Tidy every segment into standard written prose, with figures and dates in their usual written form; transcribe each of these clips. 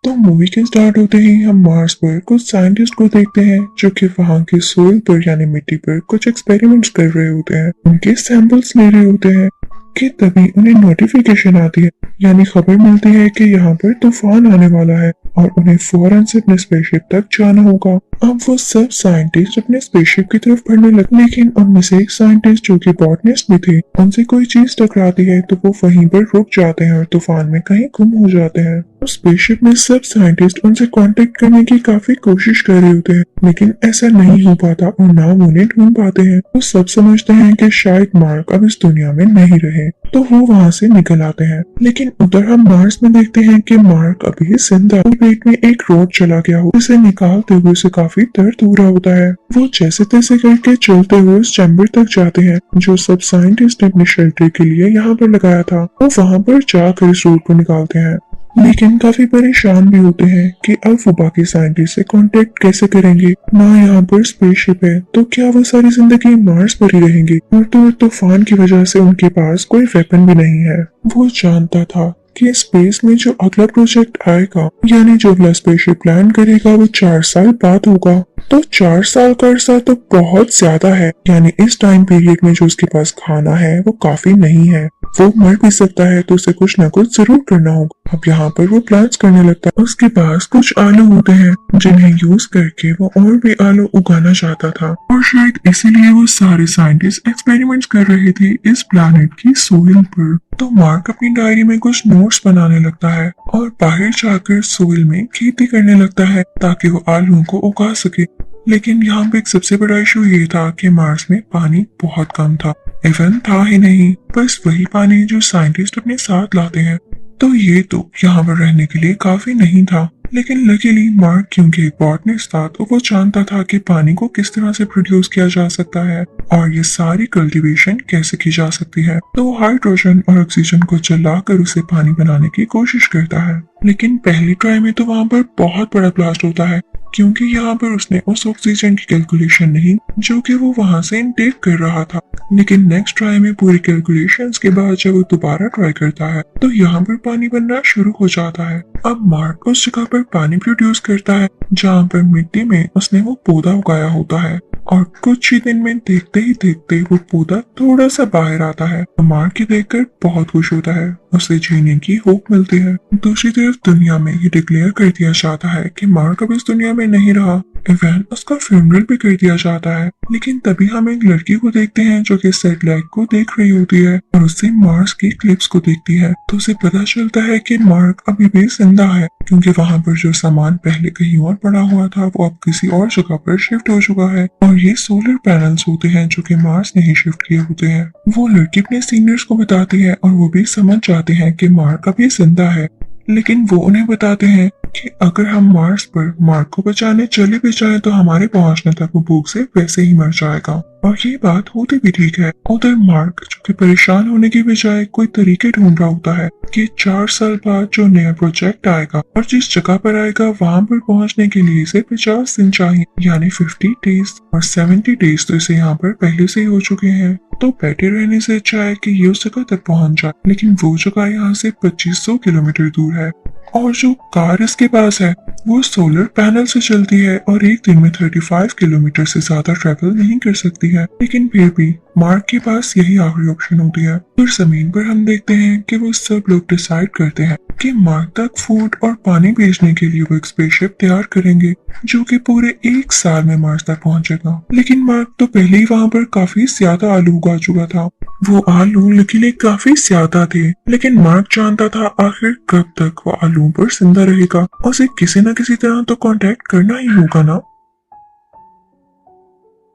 तो मूवी के स्टार्ट होते ही हम मार्स पर कुछ साइंटिस्ट को देखते हैं जो कि वहां की सोइल पर यानी मिट्टी पर कुछ एक्सपेरिमेंट्स कर रहे होते हैं, उनके सैंपल्स ले रहे होते हैं कि तभी उन्हें नोटिफिकेशन आती है, यानी खबर मिलती है कि यहाँ पर तूफान आने वाला है और उन्हें फौरन से अपने स्पेसशिप तक जाना होगा। अब वो सब साइंटिस्ट अपने स्पेसशिप की तरफ बढ़ने लगे, लेकिन उनमें से एक साइंटिस्ट जो कि बॉटनिस्ट भी थे, उनसे कोई चीज टकराती है तो वो वहीं पर रुक जाते हैं और तूफान में कहीं गुम हो जाते हैं। तो स्पेसशिप में सब साइंटिस्ट उनसे कांटेक्ट करने की काफी कोशिश कर रहे होते हैं, लेकिन ऐसा नहीं हो पाता और ना वो उन्हें ढूंढ पाते हैं। तो सब समझते हैं कि शायद मार्क अब इस दुनिया में नहीं रहे, तो वो वहाँ से निकल आते हैं। लेकिन उधर हम मार्स में देखते हैं कि मार्क अभी जिंदा पेट में एक रोड चला गया हो, जिसे निकालते हुए उसे काफी दर्द हो रहा होता है। वो जैसे तैसे करके चलते हुए उस चैम्बर तक जाते हैं जो सब साइंटिस्ट ने अपने शेल्टर के लिए यहाँ पर लगाया था। वो वहाँ पर जाकर इस रोड को निकालते हैं, लेकिन काफी परेशान भी होते हैं कि अब वो बाकी साइंटिस्ट से कांटेक्ट कैसे करेंगे। ना यहाँ पर स्पेसशिप है, तो क्या वो सारी जिंदगी मार्स पर ही रहेंगे? और तो तूफान की वजह से उनके पास कोई वेपन भी नहीं है। वो जानता था कि स्पेस में जो अगला प्रोजेक्ट आएगा, यानी जो अगला स्पेसशिप लैंड करेगा, वो 4 साल बाद होगा। तो 4 साल का अरसा तो बहुत ज्यादा है, यानी इस टाइम पीरियड में जो उसके पास खाना है वो काफी नहीं है। वो मर भी सकता है, तो उसे कुछ ना कुछ जरूर करना होगा। अब यहाँ पर वो प्लान्स करने लगता है। उसके पास कुछ आलू होते हैं जिन्हें यूज करके वो और भी आलू उगाना चाहता था, और शायद इसीलिए वो सारे साइंटिस्ट एक्सपेरिमेंट्स कर रहे थे इस प्लानेट की सोइल पर। तो मार्क अपनी डायरी में कुछ नोट्स बनाने लगता है और बाहर जाकर सोइल में खेती करने लगता है ताकि वो आलू को उगा सके। लेकिन यहाँ पे एक सबसे बड़ा इशू ये था कि मार्स में पानी बहुत कम था, इवन था ही नहीं, बस वही पानी जो साइंटिस्ट अपने साथ लाते हैं। तो ये तो यहाँ पर रहने के लिए काफी नहीं था। लेकिन लकीली मार्क क्योंकि एक बॉटनिस्ट था, तो वो जानता था कि पानी को किस तरह से प्रोड्यूस किया जा सकता है और ये सारी कल्टीवेशन कैसे की जा सकती है। तो वो हाइड्रोजन और ऑक्सीजन को जलाकर उसे पानी बनाने की कोशिश करता है। लेकिन पहली ट्राई में तो वहाँ पर बहुत बड़ा ब्लास्ट होता है, क्योंकि यहाँ पर उसने उस ऑक्सीजन की कैलकुलेशन नहीं जो कि वो वहां से इनटेक कर रहा था। लेकिन नेक्स्ट ट्राई में पूरी कैलकुलेशंस के बाद जब वो दोबारा ट्राई करता है तो यहाँ पर पानी बनना शुरू हो जाता है। अब मार्क उस जगह पर पानी प्रोड्यूस करता है जहाँ पर मिट्टी में उसने वो पौधा उगाया होता है, और कुछ ही दिन में देखते ही देखते वो पौधा थोड़ा सा बाहर आता है। मार्क ये देखकर बहुत खुश होता है, उसे जीने की होप मिलती है। दूसरी तरफ दुनिया में ये डिक्लेयर कर दिया जाता है कि मार्क अब इस दुनिया में नहीं रहा, इवन उसका फ्यूनरल भी कर दिया जाता है। लेकिन तभी हम एक लड़की को देखते हैं जो कि सैटेलाइट को देख रही होती है और उससे मार्स की क्लिप्स को देखती है, तो उसे पता चलता है कि मार्क अभी भी जिंदा है, क्योंकि वहाँ पर जो सामान पहले कहीं और पड़ा हुआ था वो अब किसी और जगह पर शिफ्ट हो चुका है, और ये सोलर पैनल्स होते हैं जो कि मार्स ने ही शिफ्ट किए होते हैं। वो लड़की अपने सीनियर्स को बताती है और वो भी समझ जाते हैं कि मार्क अभी जिंदा है। लेकिन वो उन्हें बताते हैं कि अगर हम मार्स पर मार्क को बचाने चले भी जाए तो हमारे पहुंचने तक वो भूख से वैसे ही मर जाएगा। और ये बात होती भी ठीक है। उधर मार्क जो कि परेशान होने की बजाय कोई तरीके ढूंढ रहा होता है कि 4 साल बाद जो नया प्रोजेक्ट आएगा और जिस जगह पर आएगा वहां पर पहुंचने के लिए इसे 50 दिन चाहिए, यानी 50 डेज, और 70 डेज तो इसे यहाँ पर पहले से ही हो चुके हैं। तो बैठे रहने से अच्छा है कि ये उस जगह तक पहुंच जाए। लेकिन वो जगह यहाँ से 2500 किलोमीटर दूर है, और जो कार इसके पास है वो सोलर पैनल से चलती है और एक दिन में 35 किलोमीटर से ज्यादा ट्रेवल नहीं कर सकती है। लेकिन फिर भी मार्क के पास यही आखिरी ऑप्शन होती है। फिर जमीन पर हम देखते हैं कि वो सब लोग डिसाइड करते हैं कि मार्क तक फूड और पानी भेजने के लिए वो एक स्पेसशिप तैयार करेंगे जो कि पूरे 1 साल में मार्स तक पहुंचेगा। लेकिन मार्क तो पहले ही वहाँ पर काफी ज्यादा आलू उगा चुका था। वो आलू लकीली काफी ज्यादा थे, लेकिन मार्क जानता था आखिर कब तक वो आलू पर जिंदा रहेगा। उसे किसी न किसी तरह तो कांटेक्ट करना ही होगा ना।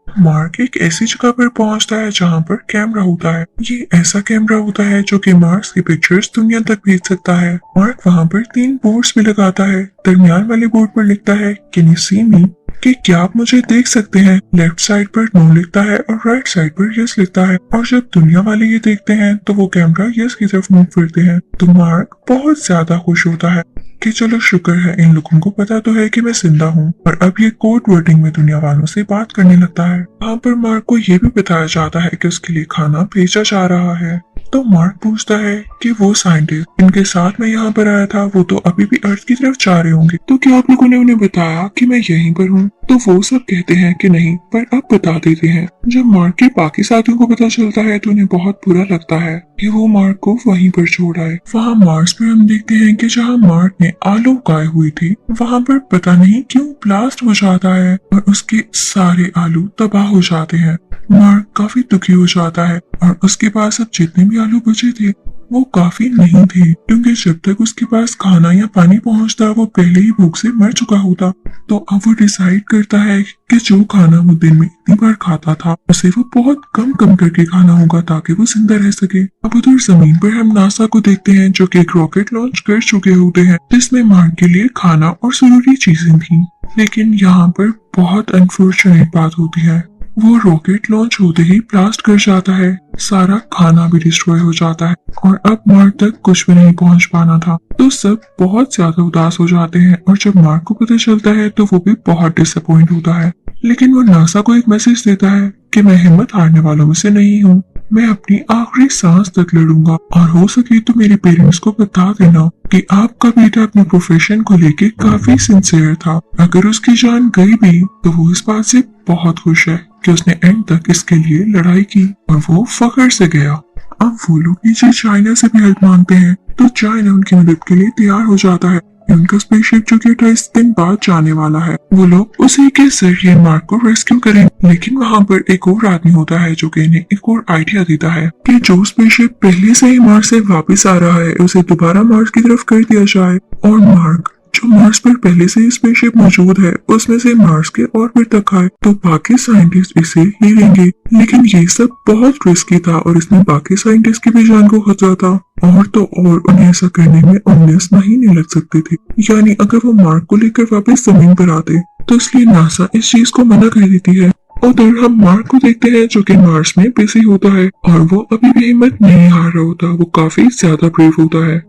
मार्क एक ऐसी जगह पर पहुंचता है जहां पर कैमरा होता है। ये ऐसा कैमरा होता है जो कि मार्स की पिक्चर्स दुनिया तक भेज सकता है। मार्क वहां पर 3 बोर्ड्स भी लगाता है। दरमियान वाले बोर्ड पर लिखता है कैन यू सी मी, कि क्या आप मुझे देख सकते हैं। लेफ्ट साइड पर नो लिखता है और राइट साइड पर यस लिखता है। और जब दुनिया वाले ये देखते हैं तो वो कैमरा यस की तरफ मूव करते हैं। तो मार्क बहुत ज्यादा खुश होता है कि चलो शुक्र है, इन लोगों को पता तो है कि मैं जिंदा हूँ। और अब ये कोड वर्डिंग में दुनिया वालों से बात करने लगता है। वहाँ पर मार्क को ये भी बताया जाता है कि उसके लिए खाना भेजा जा रहा है। तो मार्क पूछता है कि वो साइंटिस्ट इनके साथ मैं यहाँ पर आया था वो तो अभी भी अर्थ की तरफ जा रहे होंगे, तो क्या आप लोगों ने उन्हें बताया कि मैं यहीं पर हूँ? तो वो सब कहते हैं कि नहीं, पर अब बता देते हैं। जब मार्क के बाकी साथियों को पता चलता है तो उन्हें बहुत बुरा लगता है कि वो मार्क को वहीं पर छोड़ आए। वहाँ मार्स पर हम देखते हैं कि जहाँ मार्क ने आलू उगाए हुए थे वहाँ पर पता नहीं क्यों ब्लास्ट हो जाता है और उसके सारे आलू तबाह हो जाते हैं। मार्क काफी दुखी हो जाता है और उसके पास अब जितने भी आलू बचे थे वो काफी नहीं थे, क्योंकि जब तक उसके पास खाना या पानी पहुंचता वो पहले ही भूख से मर चुका होता। तो अब वो डिसाइड करता है कि जो खाना वो दिन में इतनी बार खाता था उसे वो बहुत कम कम करके खाना होगा ताकि वो जिंदा रह सके। अब उधर जमीन पर हम नासा को देखते हैं जो कि एक रॉकेट लॉन्च कर चुके होते हैं जिसमें मार्क के लिए खाना और जरूरी चीजें थी। लेकिन यहाँ पर बहुत अनफॉर्चुनेट बात होती है, वो रॉकेट लॉन्च होते ही ब्लास्ट कर जाता है, सारा खाना भी डिस्ट्रॉय हो जाता है और अब मार्क तक कुछ भी नहीं पहुंच पाना था। तो सब बहुत ज्यादा उदास हो जाते हैं और जब मार्क को पता चलता है तो वो भी बहुत डिसअपॉइंट होता है। लेकिन वो नासा को एक मैसेज देता है कि मैं हिम्मत हारने वालों में से नहीं हूँ, मैं अपनी आखिरी सांस तक लड़ूंगा और हो सके तो मेरे पेरेंट्स को बता देना कि आपका बेटा अपने प्रोफेशन को लेके काफी सिंसियर था। अगर उसकी जान गई भी तो वो इस बात से बहुत खुश है कि उसने एंड तक इसके लिए लड़ाई की और वो फख्र से गया। अब वो लोग नीचे चाइना से भी हेल्प मांगते हैं तो चाइना उनकी मदद के लिए तैयार हो जाता है। उनका स्पेसशिप जो कि 28 दिन बाद जाने वाला है, वो लोग उसी के जरिए मार्क को रेस्क्यू करें। लेकिन वहाँ पर एक और आदमी होता है जो कि इन्हें एक और आइडिया देता है कि जो स्पेसशिप पहले से ही मार्स से वापस आ रहा है उसे दोबारा मार्स की तरफ कर दिया जाए और मार्क जो मार्स पर पहले से ही स्पेसशिप मौजूद है उसमें से मार्स के ऑर्बिट तक आए तो बाकी साइंटिस्ट इसे ले लेंगे। लेकिन ये सब बहुत रिस्की था और इसमें बाकी साइंटिस्ट की भी जान को खतरा था और तो और उन्हें ऐसा करने में 19 महीने लग सकते थे, यानी अगर वो मार्क को लेकर वापस जमीन पर आते तो इसलिए नासा इस चीज को मना कर देती है। उधर हम मार्क को देखते हैं जो कि मार्स में बिजी होता है और वो अभी भी हिम्मत नहीं हार रहा होता, वो काफी ज्यादा ब्रेव होता है।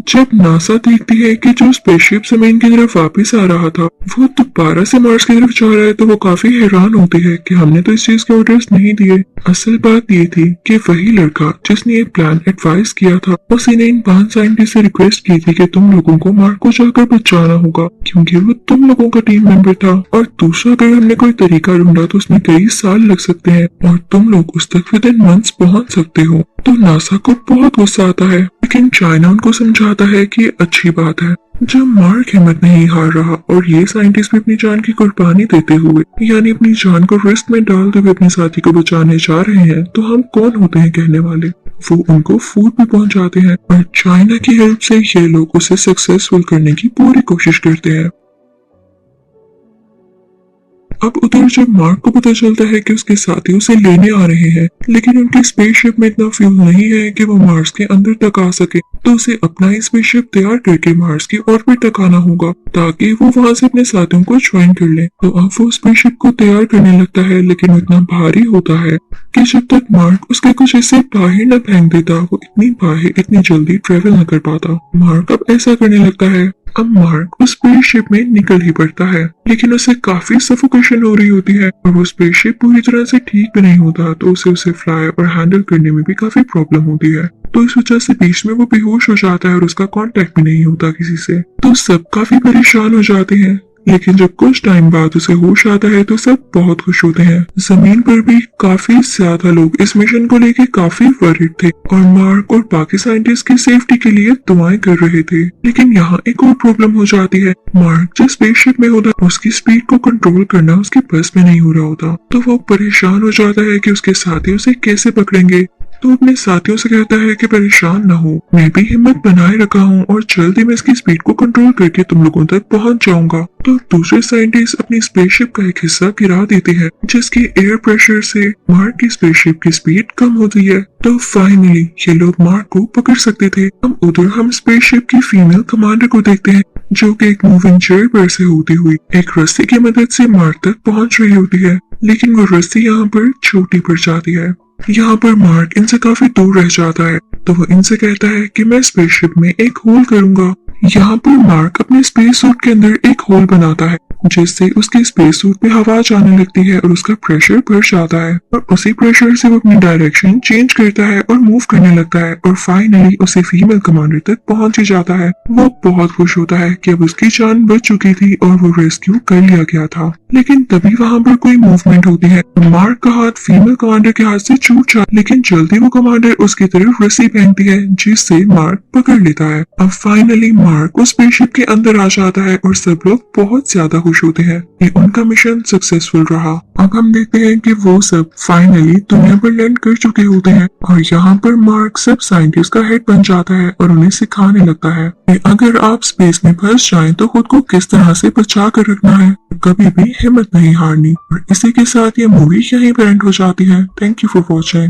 जब नासा देखती है कि जो स्पेसशिप जमीन की तरफ वापस आ रहा था वो दोबारा से मार्स की तरफ जा रहा है तो वो काफी हैरान होती है कि हमने तो इस चीज के ऑर्डर्स नहीं दिए। असल बात ये थी कि वही लड़का जिसने ये प्लान एडवाइस किया था उसी ने इन 5 साइंटिस्ट से रिक्वेस्ट की थी कि तुम लोगों को मार्क को जाकर बचाना होगा क्योंकि वो तुम लोगों का टीम मेंबर था और दूसरा अगर हमने कोई तरीका ढूंढा तो उसमें कई साल लग सकते हैं और तुम लोग उस तक विद इन मंथ्स पहुंच सकते हो। तो नासा को बहुत गुस्सा आता है लेकिन चाइना उनको समझाता है कि ये अच्छी बात है। जब मार्क हिम्मत नहीं हार रहा और ये साइंटिस्ट भी अपनी जान की कुर्बानी देते हुए यानी अपनी जान को रिस्क में डालते हुए अपने साथी को बचाने जा रहे हैं तो हम कौन होते हैं कहने वाले। वो उनको फूड भी पहुंचाते हैं और चाइना की हेल्प से ये लोग उसे सक्सेसफुल करने की पूरी कोशिश करते हैं। अब उधर जब मार्क को पता चलता है कि उसके साथी उसे लेने आ रहे हैं लेकिन उनकी स्पेसशिप में इतना फ्यूल नहीं है कि वो मार्स के अंदर तक आ सके तो उसे अपना ही स्पेसशिप तैयार करके मार्स की ऑर्बिट तक आना होगा ताकि वो वहां से अपने साथियों को ज्वाइन कर ले। तो अब वो स्पेसशिप को तैयार करने लगता है लेकिन वो इतना भारी होता है कि जब तक मार्क उसके कुछ हिस्से बाहर न फेंक देता वो इतनी बाहर इतनी जल्दी ट्रेवल न कर पाता। मार्क अब ऐसा करने लगता है। अब मार्क उस स्पेसशिप में निकल ही पड़ता है लेकिन उसे काफी सफोकेशन हो रही होती है और वो स्पेसशिप पूरी तरह से ठीक भी नहीं होता तो उसे फ्लाई और हैंडल करने में भी काफी प्रॉब्लम होती है। तो इस वजह से बीच में वो बेहोश हो जाता है और उसका कांटेक्ट भी नहीं होता किसी से। तो सब काफी परेशान हो जाते हैं लेकिन जब कुछ टाइम बाद उसे होश आता है तो सब बहुत खुश होते हैं। जमीन पर भी काफी ज्यादा लोग इस मिशन को लेके काफी वरीड थे और मार्क और बाकी साइंटिस्ट की सेफ्टी के लिए दुआएं कर रहे थे। लेकिन यहाँ एक और प्रॉब्लम हो जाती है। मार्क जिस स्पेसशिप में होता है उसकी स्पीड को कंट्रोल करना उसके बस में नहीं हो रहा होता तो वो परेशान हो जाता है कि उसके साथी उसे कैसे पकड़ेंगे। तो अपने साथियों से कहता है कि परेशान न हो, मैं भी हिम्मत बनाए रखा हूँ और जल्दी मैं इसकी स्पीड को कंट्रोल करके तुम लोगों तक पहुँच जाऊंगा। तो दूसरे साइंटिस्ट अपनी स्पेसशिप का एक हिस्सा गिरा देते हैं जिसके एयर प्रेशर से मार्क की स्पेसशिप की स्पीड कम होती है। तो फाइनली ये लोग मार्क को पकड़ सकते थे। उधर हम स्पेसशिप की फीमेल कमांडर को देखते हैं जो कि एक मूविंग चेयर पर से होती हुई एक रस्सी की मदद से मार्क तक पहुंच रही होती है लेकिन वो रस्सी यहाँ पर छोटी पड़ जाती है। यहाँ पर मार्क इनसे काफी दूर रह जाता है तो वो इनसे कहता है कि मैं स्पेसशिप में एक होल करूंगा। यहाँ पर मार्क अपने स्पेस सूट के अंदर एक होल बनाता है जिससे उसके स्पेस सूट में हवा जाने लगती है और उसका प्रेशर बढ़ जाता है और उसी प्रेशर से वो अपनी डायरेक्शन चेंज करता है और मूव करने लगता है और फाइनली उसे फीमेल कमांडर तक पहुंच ही जाता है। वो बहुत खुश होता है कि अब उसकी जान बच चुकी थी और वो रेस्क्यू कर लिया गया था। लेकिन तभी वहाँ पर कोई मूवमेंट होती है। मार्क का हाथ फीमेल कमांडर के हाथ से छूट जाता है, लेकिन जल्दी वो कमांडर उसकी तरफ रस्सी फेंकती है जिससे मार्क पकड़ लेता है। अब फाइनली मार्क उस स्पेसशिप के अंदर आ जाता है और सब लोग बहुत ज्यादा खुश होते हैं कि उनका मिशन सक्सेसफुल रहा। अब हम देखते हैं कि वो सब फाइनली दुनिया पर लैंड कर चुके होते हैं और यहाँ पर मार्क सब साइंटिस्ट का हेड बन जाता है और उन्हें सिखाने लगता है कि अगर आप स्पेस में फंस जाएं तो खुद को किस तरह से बचा कर रखना है, कभी भी हिम्मत नहीं हारनी। और इसी के साथ ये मूवी यहीं पर एंड हो जाती है। Thank you for watching.